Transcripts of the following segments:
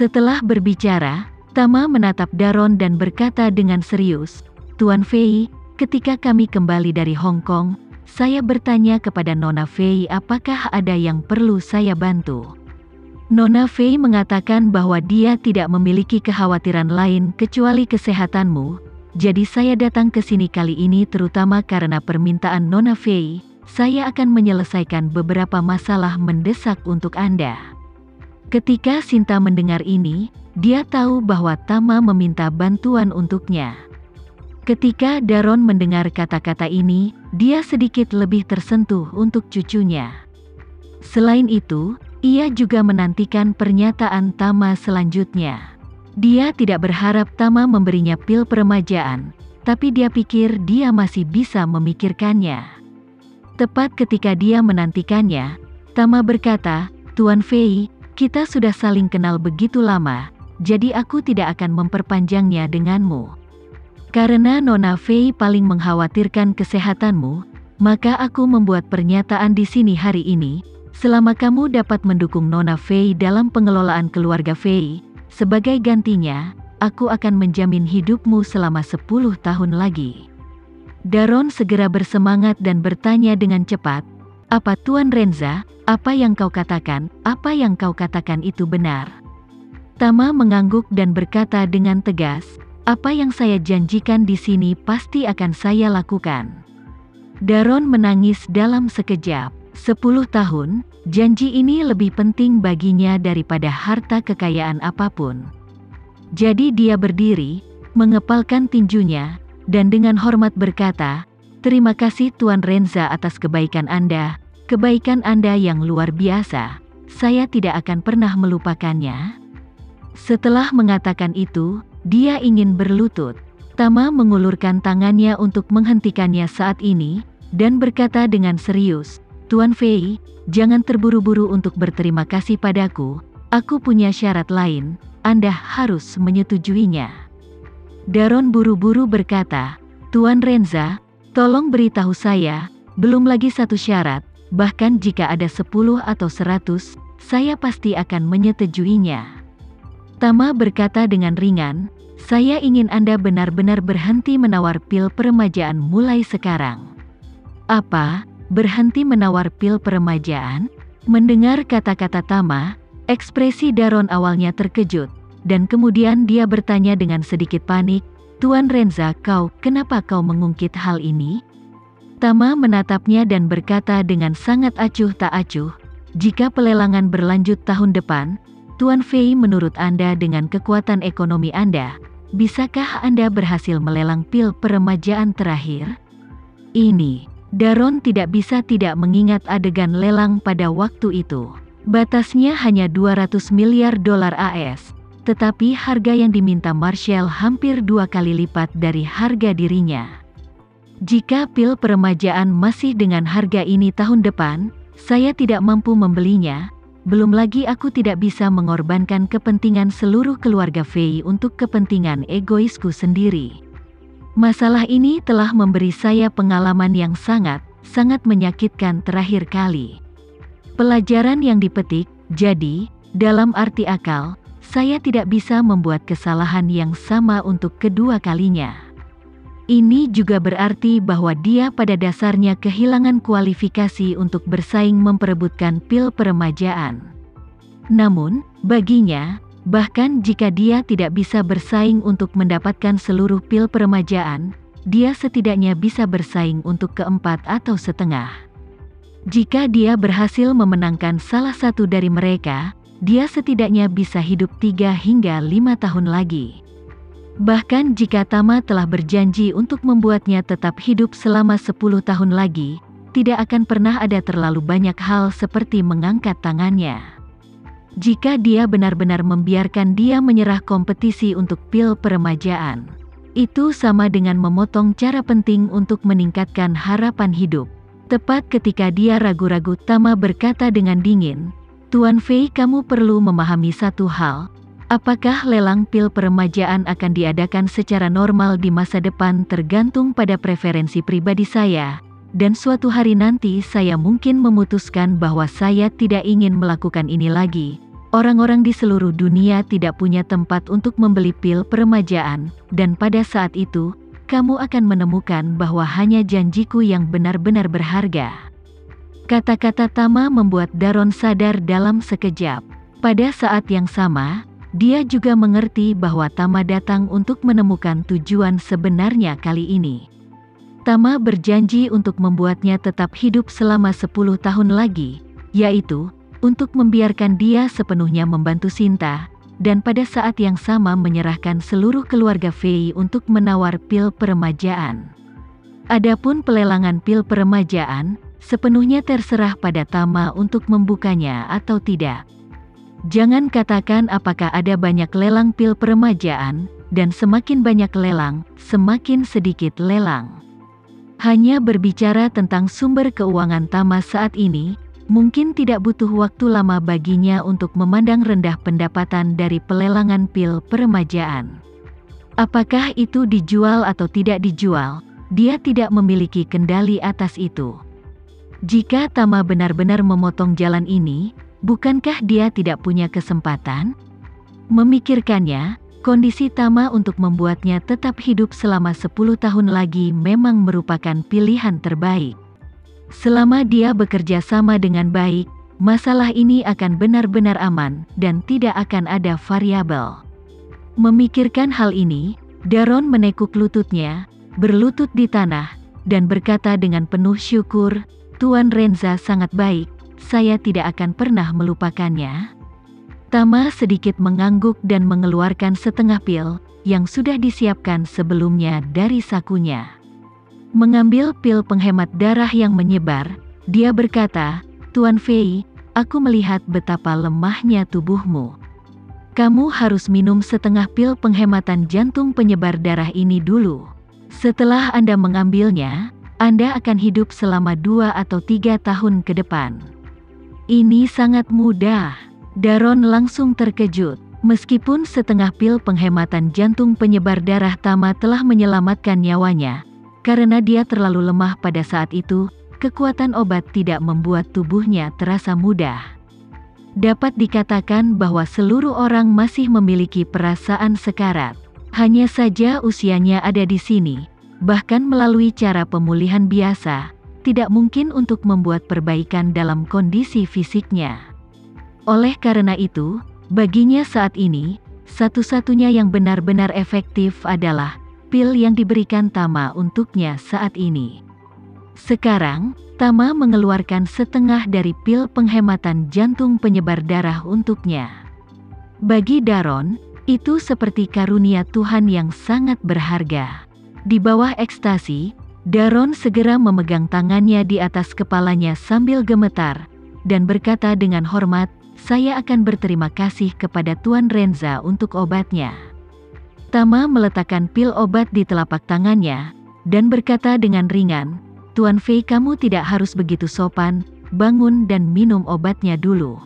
Setelah berbicara, Tama menatap Daron dan berkata dengan serius, "Tuan Fei, ketika kami kembali dari Hong Kong, saya bertanya kepada Nona Fei apakah ada yang perlu saya bantu. Nona Fei mengatakan bahwa dia tidak memiliki kekhawatiran lain kecuali kesehatanmu, jadi saya datang ke sini kali ini terutama karena permintaan Nona Fei, saya akan menyelesaikan beberapa masalah mendesak untuk Anda." Ketika Sinta mendengar ini, dia tahu bahwa Tama meminta bantuan untuknya. Ketika Daron mendengar kata-kata ini, dia sedikit lebih tersentuh untuk cucunya. Selain itu, ia juga menantikan pernyataan Tama selanjutnya. Dia tidak berharap Tama memberinya pil peremajaan, tapi dia pikir dia masih bisa memikirkannya. Tepat ketika dia menantikannya, Tama berkata, "Tuan Fei, kita sudah saling kenal begitu lama, jadi aku tidak akan memperpanjangnya denganmu. Karena Nona Fei paling mengkhawatirkan kesehatanmu, maka aku membuat pernyataan di sini hari ini, selama kamu dapat mendukung Nona Fei dalam pengelolaan keluarga Fei, sebagai gantinya, aku akan menjamin hidupmu selama 10 tahun lagi." Daron segera bersemangat dan bertanya dengan cepat, "Apa Tuan Renza, apa yang kau katakan itu benar?" Tama mengangguk dan berkata dengan tegas, "Apa yang saya janjikan di sini pasti akan saya lakukan." Daron menangis dalam sekejap. 10 tahun, janji ini lebih penting baginya daripada harta kekayaan apapun. Jadi dia berdiri, mengepalkan tinjunya, dan dengan hormat berkata, "Terima kasih Tuan Renza atas kebaikan Anda yang luar biasa. Saya tidak akan pernah melupakannya." Setelah mengatakan itu, dia ingin berlutut. Tama mengulurkan tangannya untuk menghentikannya saat ini, dan berkata dengan serius, "Tuan Fei, jangan terburu-buru untuk berterima kasih padaku, aku punya syarat lain, Anda harus menyetujuinya." Daron buru-buru berkata, "Tuan Renza, tolong beritahu saya, belum lagi satu syarat, bahkan jika ada 10 atau 100, saya pasti akan menyetujuinya." Tama berkata dengan ringan, "Saya ingin Anda benar-benar berhenti menawar pil peremajaan mulai sekarang." "Apa? Berhenti menawar pil peremajaan?" Mendengar kata-kata Tama, ekspresi Daron awalnya terkejut, dan kemudian dia bertanya dengan sedikit panik, "Tuan Renza, kenapa kau mengungkit hal ini?" Tama menatapnya dan berkata dengan sangat acuh tak acuh, "Jika pelelangan berlanjut tahun depan, Tuan Fei, menurut Anda dengan kekuatan ekonomi Anda, bisakah Anda berhasil melelang pil peremajaan terakhir?" Ini, Daron tidak bisa tidak mengingat adegan lelang pada waktu itu. Batasnya hanya 200 miliar dolar AS, tetapi harga yang diminta Marshall hampir 2 kali lipat dari harga dirinya. "Jika pil peremajaan masih dengan harga ini tahun depan, saya tidak mampu membelinya. Belum lagi aku tidak bisa mengorbankan kepentingan seluruh keluarga Fei untuk kepentingan egoisku sendiri. Masalah ini telah memberi saya pengalaman yang sangat menyakitkan terakhir kali. Pelajaran yang dipetik, jadi, dalam arti akal, saya tidak bisa membuat kesalahan yang sama untuk kedua kalinya." Ini juga berarti bahwa dia pada dasarnya kehilangan kualifikasi untuk bersaing memperebutkan pil peremajaan. Namun, baginya, bahkan jika dia tidak bisa bersaing untuk mendapatkan seluruh pil peremajaan, dia setidaknya bisa bersaing untuk keempat atau setengah. Jika dia berhasil memenangkan salah satu dari mereka, dia setidaknya bisa hidup 3 hingga 5 tahun lagi. Bahkan jika Tama telah berjanji untuk membuatnya tetap hidup selama 10 tahun lagi, tidak akan pernah ada terlalu banyak hal seperti mengangkat tangannya. Jika dia benar-benar membiarkan dia menyerah kompetisi untuk pil peremajaan, itu sama dengan memotong cara penting untuk meningkatkan harapan hidup. Tepat ketika dia ragu-ragu, Tama berkata dengan dingin, "Tuan Fei, kamu perlu memahami satu hal. Apakah lelang pil peremajaan akan diadakan secara normal di masa depan tergantung pada preferensi pribadi saya, dan suatu hari nanti saya mungkin memutuskan bahwa saya tidak ingin melakukan ini lagi, Orang-orang di seluruh dunia tidak punya tempat untuk membeli pil peremajaan, dan pada saat itu, kamu akan menemukan bahwa hanya janjiku yang benar-benar berharga. Kata-kata Tama membuat Daron sadar dalam sekejap. Pada saat yang sama, dia juga mengerti bahwa Tama datang untuk menemukan tujuan sebenarnya kali ini. Tama berjanji untuk membuatnya tetap hidup selama 10 tahun lagi, yaitu untuk membiarkan dia sepenuhnya membantu Sinta, dan pada saat yang sama menyerahkan seluruh keluarga Fei untuk menawar pil peremajaan. Adapun pelelangan pil peremajaan, sepenuhnya terserah pada Tama untuk membukanya atau tidak. Jangan katakan apakah ada banyak lelang pil peremajaan, dan semakin banyak lelang, semakin sedikit lelang. Hanya berbicara tentang sumber keuangan Tama saat ini, mungkin tidak butuh waktu lama baginya untuk memandang rendah pendapatan dari pelelangan pil peremajaan. Apakah itu dijual atau tidak dijual, dia tidak memiliki kendali atas itu. Jika Tama benar-benar memotong jalan ini, bukankah dia tidak punya kesempatan? Memikirkannya, kondisi Tama untuk membuatnya tetap hidup selama 10 tahun lagi memang merupakan pilihan terbaik. Selama dia bekerja sama dengan baik, masalah ini akan benar-benar aman dan tidak akan ada variabel. Memikirkan hal ini, Daron menekuk lututnya, berlutut di tanah, dan berkata dengan penuh syukur, "Tuan Renza sangat baik, saya tidak akan pernah melupakannya." Tama sedikit mengangguk dan mengeluarkan setengah pil, yang sudah disiapkan sebelumnya dari sakunya. Mengambil pil penghemat darah yang menyebar, dia berkata, "Tuan Fei, aku melihat betapa lemahnya tubuhmu. Kamu harus minum setengah pil penghematan jantung penyebar darah ini dulu. Setelah Anda mengambilnya, Anda akan hidup selama 2 atau 3 tahun ke depan." Ini sangat mudah. Daron langsung terkejut. Meskipun setengah pil penghematan jantung penyebar darah Tama telah menyelamatkan nyawanya, karena dia terlalu lemah pada saat itu, kekuatan obat tidak membuat tubuhnya terasa mudah. Dapat dikatakan bahwa seluruh orang masih memiliki perasaan sekarat. Hanya saja usianya ada di sini, bahkan melalui cara pemulihan biasa, tidak mungkin untuk membuat perbaikan dalam kondisi fisiknya. Oleh karena itu, baginya saat ini, satu-satunya yang benar-benar efektif adalah pil yang diberikan Tama untuknya saat ini. Sekarang, Tama mengeluarkan setengah dari pil penghematan jantung penyebar darah untuknya. Bagi Daron, itu seperti karunia Tuhan yang sangat berharga. Di bawah ekstasi, Daron segera memegang tangannya di atas kepalanya sambil gemetar, dan berkata dengan hormat, "Saya akan berterima kasih kepada Tuan Renza untuk obatnya." Tama meletakkan pil obat di telapak tangannya, dan berkata dengan ringan, "Tuan Fei, kamu tidak harus begitu sopan, bangun dan minum obatnya dulu."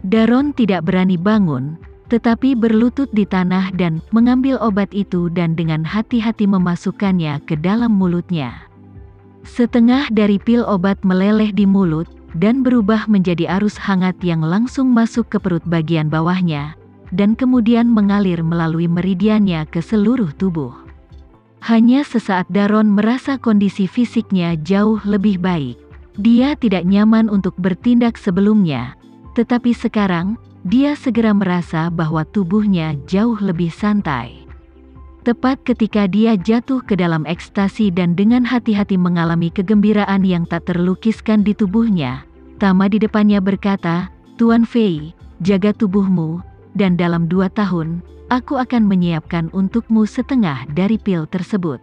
Daron tidak berani bangun, tetapi berlutut di tanah dan mengambil obat itu dan dengan hati-hati memasukkannya ke dalam mulutnya. Setengah dari pil obat meleleh di mulut, dan berubah menjadi arus hangat yang langsung masuk ke perut bagian bawahnya, dan kemudian mengalir melalui meridiannya ke seluruh tubuh. Hanya sesaat Daron merasa kondisi fisiknya jauh lebih baik. Dia tidak nyaman untuk bertindak sebelumnya, tetapi sekarang, dia segera merasa bahwa tubuhnya jauh lebih santai. Tepat ketika dia jatuh ke dalam ekstasi dan dengan hati-hati mengalami kegembiraan yang tak terlukiskan di tubuhnya, Tama di depannya berkata, "Tuan Fei, jaga tubuhmu, dan dalam 2 tahun, aku akan menyiapkan untukmu setengah dari pil tersebut."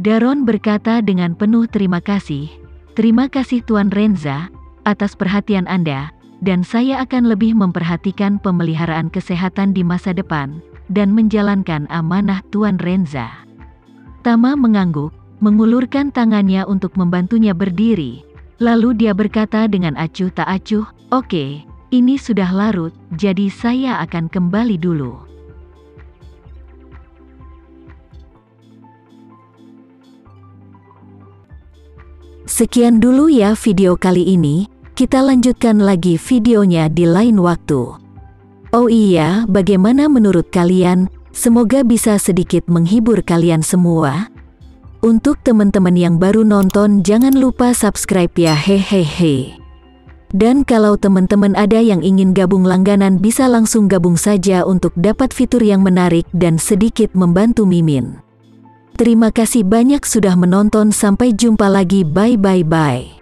Daron berkata dengan penuh terima kasih, "Terima kasih Tuan Renza, atas perhatian Anda, dan saya akan lebih memperhatikan pemeliharaan kesehatan di masa depan, dan menjalankan amanah Tuan Renza." Tama mengangguk, mengulurkan tangannya untuk membantunya berdiri, lalu dia berkata dengan acuh tak acuh, "Oke, ini sudah larut, jadi saya akan kembali dulu." Sekian dulu ya video kali ini, kita lanjutkan lagi videonya di lain waktu. Oh iya, bagaimana menurut kalian? Semoga bisa sedikit menghibur kalian semua. Untuk teman-teman yang baru nonton, jangan lupa subscribe ya, hehehe. Dan kalau teman-teman ada yang ingin gabung langganan, bisa langsung gabung saja untuk dapat fitur yang menarik dan sedikit membantu Mimin. Terima kasih banyak sudah menonton, sampai jumpa lagi, bye bye bye.